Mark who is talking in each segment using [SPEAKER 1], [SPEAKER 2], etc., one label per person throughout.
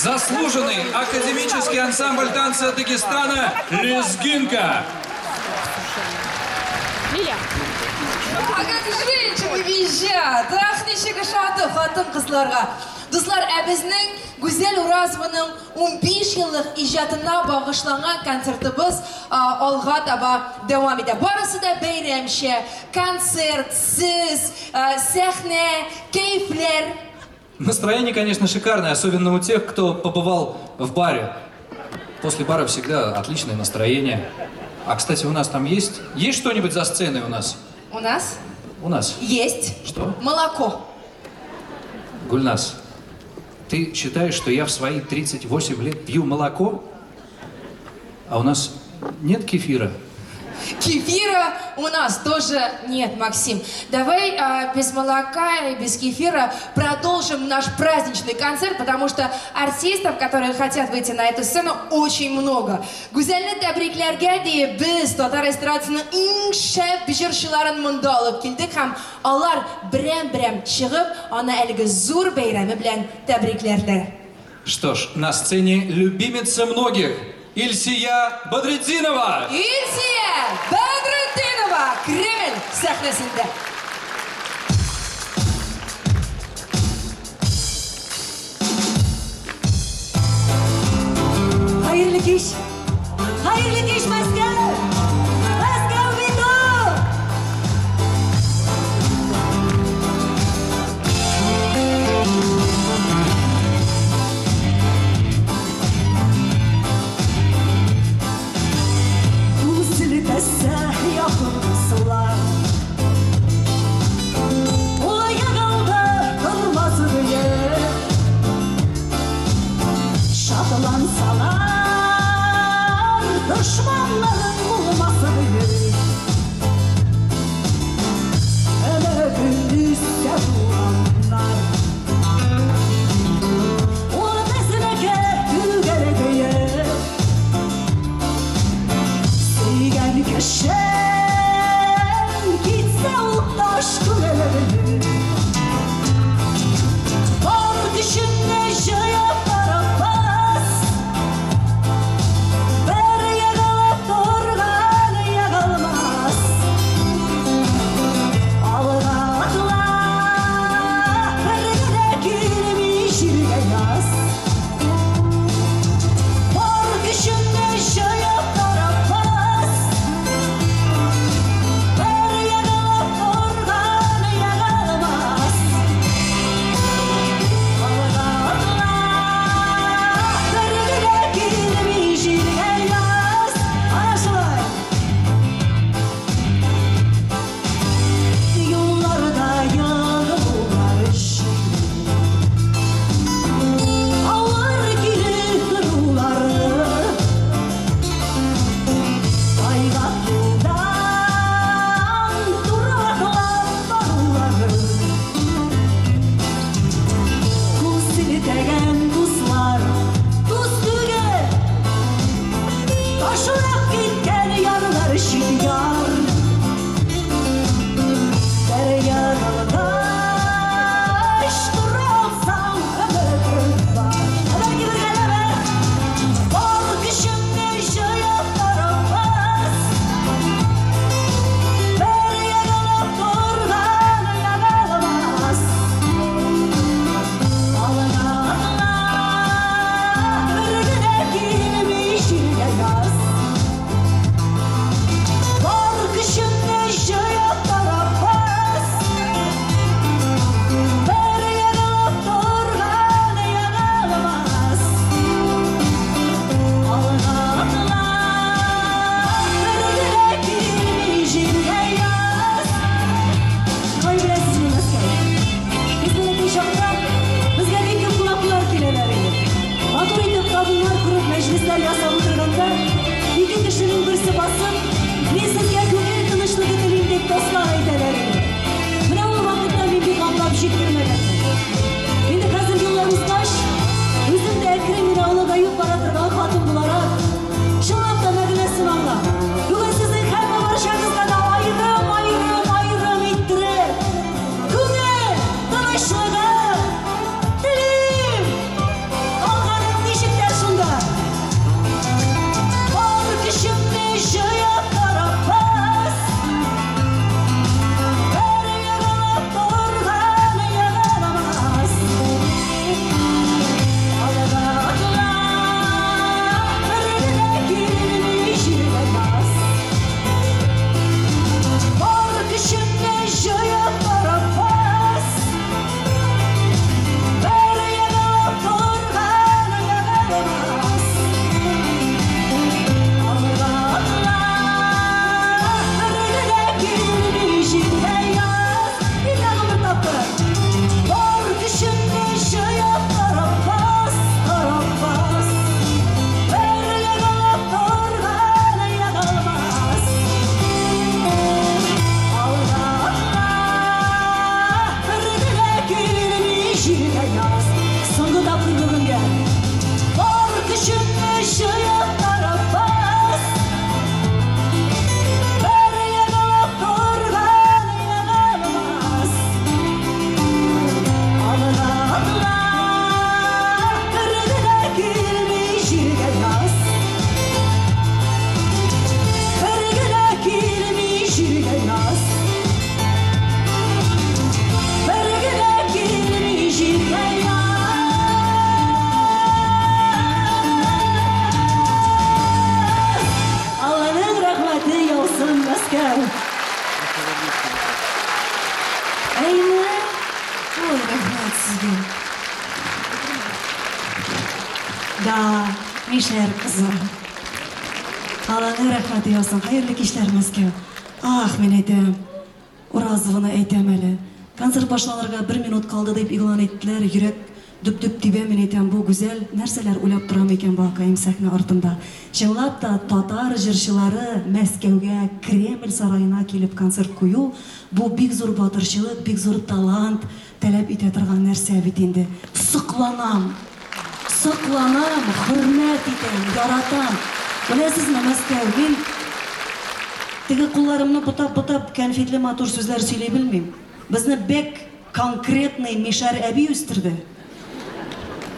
[SPEAKER 1] Заслуженный академический ансамбль танца Дагестана «Лезгинка».
[SPEAKER 2] А как женщины визжат! Ах, ничего шаты, хатын кызларга. Дуслар, әбезнең Гүзәл Уразованың 15 еллык иҗатына багышланган концертыбыз алга таба дәвам итә. Барысы да бәйрәмче, концерт, сез, сәхнә, кайфләр.
[SPEAKER 1] Настроение, конечно, шикарное, особенно у тех, кто побывал в баре. После бара всегда отличное настроение. А, кстати, у нас там есть что-нибудь за сценой у нас?
[SPEAKER 2] У нас?
[SPEAKER 1] У нас.
[SPEAKER 2] Есть.
[SPEAKER 1] Что?
[SPEAKER 2] Молоко.
[SPEAKER 1] Гульнас, ты считаешь, что я в свои 38 лет пью молоко? А у нас нет кефира?
[SPEAKER 2] Кефира у нас тоже нет, Максим. Давай без молока и без кефира продолжим наш праздничный концерт, потому что артистов, которые хотят выйти на эту сцену, очень много. Гүзәлне тәбрикләргә дип без татар эстрадасының иң шәп җырчыларын монда алып килдек һәм алар берәм-берәм чыгып, аны әлеге зур бәйрәме белән тәбрикләрдәр.
[SPEAKER 1] Что ж, на сцене любимица многих Ильсия Бадретдинова.
[SPEAKER 2] Ильсия Бадретдинова, Кремль сәхнәсендә.
[SPEAKER 3] Hayırlı kış Moskova, Moskova bidu. Uzun dese yakınsılar, o yanıldı kılmaz diye, şadılansalar. Düşmanların bulması değil. Hele gündüzde duranlar o bezine gül diye Seygen keşen gitse uğraş gülebilir. Var düşünme jaya tarafas
[SPEAKER 4] Да, Мишер кызы. Алланың рәхмәте яусын, хайырлы кичләр Мәскәү. Ах, мен әйтәм, уразыгыны әйтәм әле. Концерт башланырга 1 минут калды дип игълан иттеләр. Йөрәк дөп-дөп тибә, мен әйтәм, бу гүзәл нәрсәләр уйлап торам икән бакаем сәхнә артында. Чынлап та татар җырчылары Мәскәүгә, Кремль сараена килеп концерт кую, бу бик зур батырчылык, бик зур талант таләп итә торган нәрсә бит инде. Сокланам, хөрмәт итәм, яратам. Беләсезме, Мәскәү, мин теге кулларымны бутап кәнфитле матур сүзләр сөйли белмим. Безне бек конкретный Мишәр әби үстерде.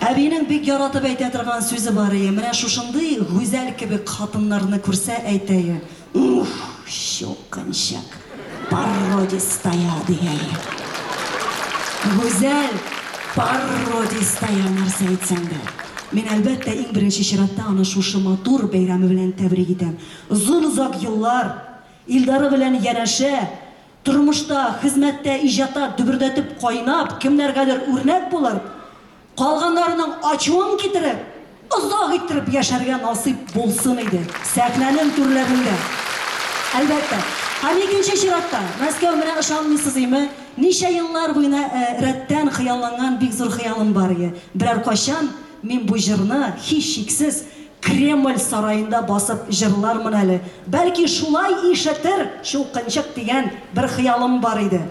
[SPEAKER 4] Әбинең бик яратып әйтә торган сүзе бар иде. Менә шушындый гүзәл кебек хатыннарны күрсә әйтәе. Ух, щелканчак, пародистая дигәе. Гүзәл пародистая нәрсә әйтсәң дә. Мен әлбәттә иң беренче чиратта аны шушы матур бәйрәме белән тәбрик итәм. Озак еллар Илдары белән янәшә, тормышта, хезмәттә, иҗатта дөбердәтеп кайнап, кемнәргәдер үрнәк булып, калганнарның ачуын китереп, озак иттереп яшәргә насыйп булсын иде. Сәхнәнең түрләрендә. Әлбәттә. Һәм икенче чиратта, Мәскәү менә ышанмыйсыз име? Ничә еллар буена рәттән хыялланган бик зур хыялым бар иде. Берәр качан мин бу җырны һичшиксез Кремль сараенда басып җырлармын әле. Бәлки шулай ишетер, шулкынчык дигән бер хыялым бар иде.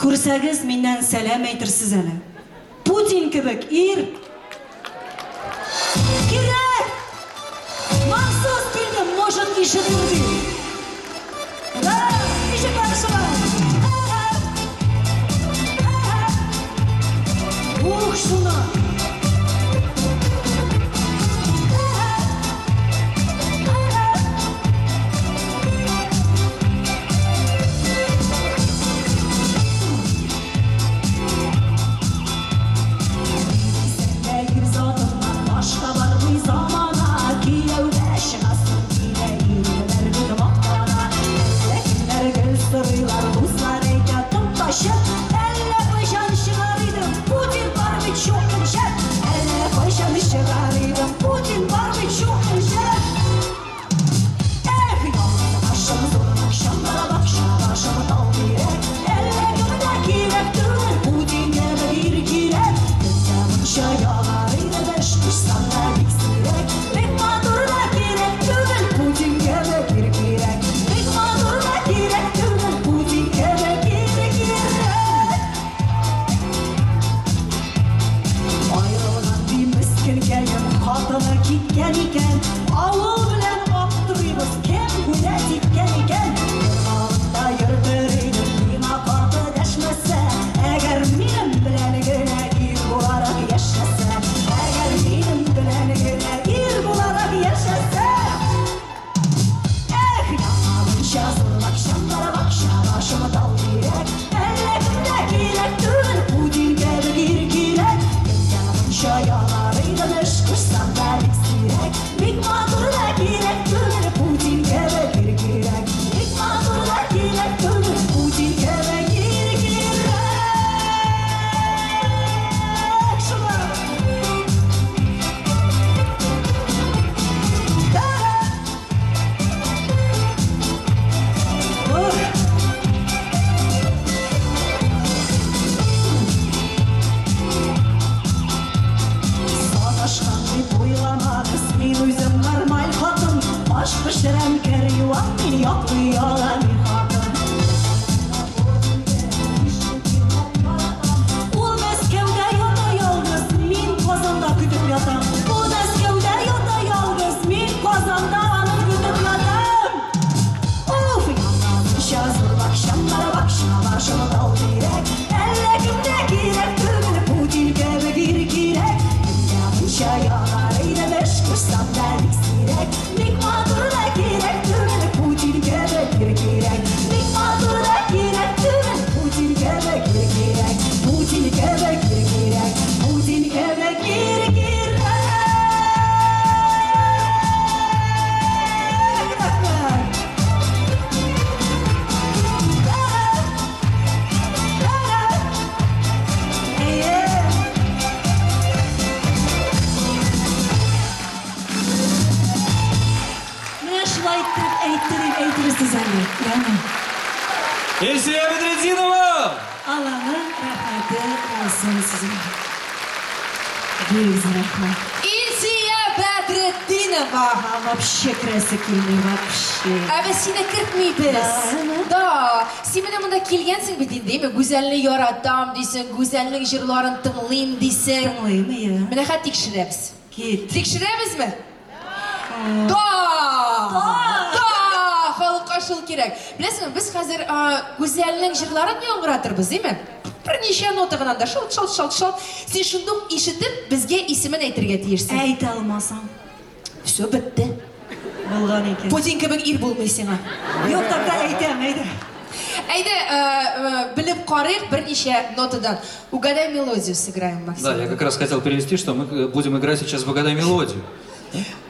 [SPEAKER 4] Күрсәгез, миннән сәлам әйтерсез әле. Путин кебек ир кирәк! Махсус килдем, может ишетер ди. Да, ишетәсезме? Ух, шуна! Әне.
[SPEAKER 1] Эльсия Бедретдинова!
[SPEAKER 4] Алланың рахматы болсын сізге. Бүйіз рахмат.
[SPEAKER 2] Илсия Бәдретдинова.
[SPEAKER 4] Вообще крәсі келмей, вообще.
[SPEAKER 2] Біз сені кіртмейбіз. Да. Сен менен мұнда келгенсің бе деймі? Гүзәлні яратам дейсің, гүзәлнің жырларын тыңлайым дейсің.
[SPEAKER 4] Тыңлаймы, я?
[SPEAKER 2] Міне ха текшіреміз.
[SPEAKER 4] Кет.
[SPEAKER 2] Текшіреміз ме? Да! Халыққа шыл керек. Білесің, біз қазір гүзәлнің жырларын яңғыратырбыз, деймі? Бірнеше нотағынан да шалт. Сен шындық ишітіп, бізге исімін әйтірге тиірсің.
[SPEAKER 4] Әйт алмасам.
[SPEAKER 2] Все, бітті.
[SPEAKER 4] Болған екен.
[SPEAKER 2] Путинка бір ир болмайсың.
[SPEAKER 4] Yok da әйтем, әйді.
[SPEAKER 2] Әйді, біліп қарайық бірнеше нотадан. Угадай мелодию сыграем, Максим.
[SPEAKER 1] Да, я как раз хотел перевести, что мы будем играть сейчас в «Угадай мелодию».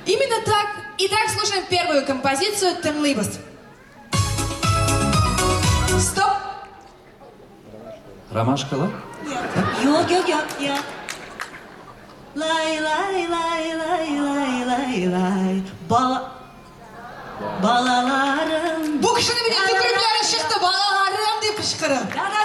[SPEAKER 2] Именно так. Итак, слушаем первую композицию «Тыңлайбыз». Стоп!
[SPEAKER 1] Ромашка, да?
[SPEAKER 4] Yok. Lay. Balalarım.
[SPEAKER 2] Bu kişinin bir yüklüklері шықты, балаларым деп кішкірі.
[SPEAKER 4] Да,